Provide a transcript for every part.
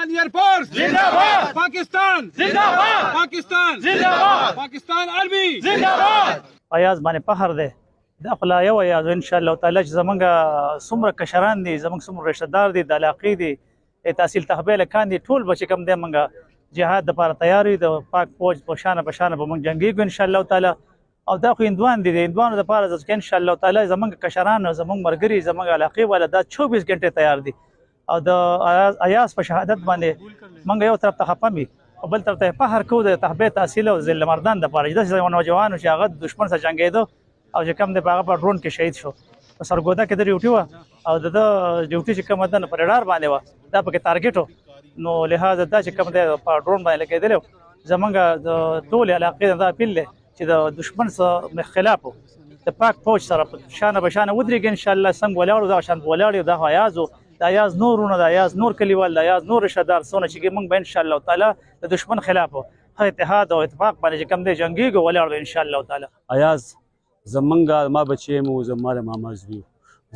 पाकिस्तान एयरफोर्स जिंदाबाद, पाकिस्तान जिंदाबाद, पाकिस्तान जिंदाबाद, पाकिस्तान आर्मी जिंदाबाद. ایاز باندې فخر دی دا خو لا یو ایاز ان شاء الله تعالی چې زمونږ څومره کشران دي زمونږ څومره رشته دار دي د علاقې دي تحصیل تحویل کاندي ټول به چې کوم دی مونږ جهاد دپاره تیار یو د پاک فوج په شانه به مونږ جنګېږو ان شاء الله تعالی. او دا خو هندوان دي د هندوانو دپاره چې ان شاء الله تعالی زمونږ کشران زمونږ ملګري زمونږ علاقې والا دا 24 غنټې تیار دي. او د ایاز په شهادت باندې مونږ یو طرف ته خفه وي او بل طرف ته فخر کوو د تحبیه تحصیل او ذل مردان دپاره چې داسې نوجوانو چې هغه د دښمن سره جنګېده او چې کوم دی په هغه په ډرون کې شهید شو. په سرګودا کې د ډیوټي وه او د ده ډیوټي چې کومه ده نو په رډار باندې وه دا پکې ټارګېټ و نو لحاظه دا چې کوم دی په ډرون باندې لګېدلی زمونږ د ټولې علاقې دا اپیل دی چې د دښمن سره خلاف د پاک فوج سره په شانه به شانه ودرېږي ان شاء الله څنګه ولاړو دغه شان ولاړ یو دا خو ایاز و د ایاز نورونه د ایاز نور کلیوال د ایاز نور رشته دار څونه چې موږ به ان شاء الله تعالی د دښمن خلاف ښه اتحاد او اتفاق باندې چې کوم دی جنګېږو ولاړو ان شاء الله تعالی. ایاز زمونږ ما بچی مو زما د ماما زوی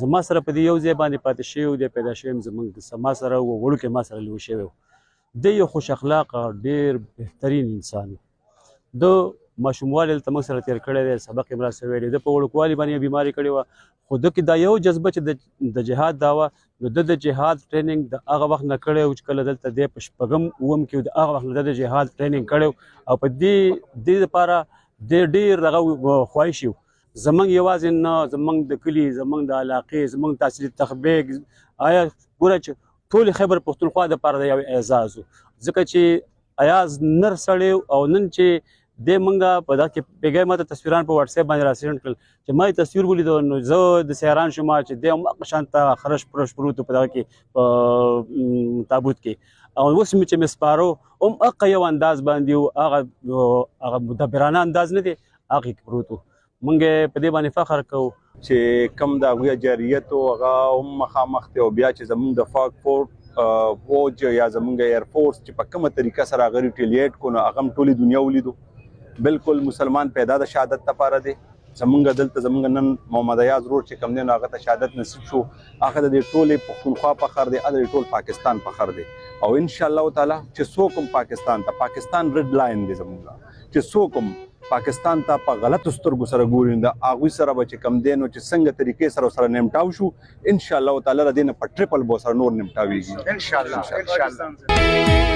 زما سره په دې یو ځای باندې پاتې شوی دی پیدا شوی زمونږ ما سره وړوکی ما سره لوی شوی دی یو خوش اخلاقه ډېر بهترین انسان د ماشوموالي دلته موږ سره تېر کړی دی سبق یې مراسته ویلی ده په وړوکوالي باندې یې بیماري کړې وه خو ده کې دا یو جذبه چې د جهاد دا وه نو ده د جهاد ټریننګ د هغه وخت نه کړی و چې کله دلته دی په شپږم اووم کې د هغه وخت نه د جهاد ټریننګ کړی او په دې دپاره دی ډېر دغه خواهش یو زمونږ یوازې نه زمونږ د کلي زمونږ د علاقې زمونږ تحصیلي تخبیق آیا ګوره چې ټولې خیبر پښتونخوا دپاره د یو اعزاز و ځکه چې ایاز نر سړی او نن چې دی مونږ په دغه کې بېګای ما ته تصویران په واټساپ باندې راسینډ کړل چې ما یې تصویر ولیدو نو زه د سیران شوم چې دی هماغه شان ته خرش پرش پروت په دغه کې په تابوت کې او اوس مې چې مې سپارو هم هغه یو انداز باندې و هغه مدبرانه انداز نه دی هغې کې پروت و. مونږ په دې باندې فخر کوو چې کم د هغوی جریت و هغه هم مخامخ دی او بیا چې زمونږ د پاک فوج یا زمونږ ایرفورس چې په کومه طریقه سره هغه ریټیلیټ کړو نو هغه هم ټولې دنیا ولیدو. بالکل مسلمان پیدا د شهادت لپاره دی زمونږ دلته زمونږ نن محمد ایاز ورور چې کوم دی نو هغه ته شهادت نصیب شو هغه د دې ټولې پښتونخوا فخر دی هغه د ټول پاکستان فخر دی او ان شاء الله تعالی چې څوک هم پاکستان ته پاکستان رد لاین دی زمونږ چې څوک هم پاکستان ته په غلطو سترګو سره ګوري د هغوی سره به چې کم دی نو چې څنګه طریقې سره نمټاو شو ان شاء الله تعالی د دې نه په ټریپل بو سره نور نمټاویږي ان شاء الله.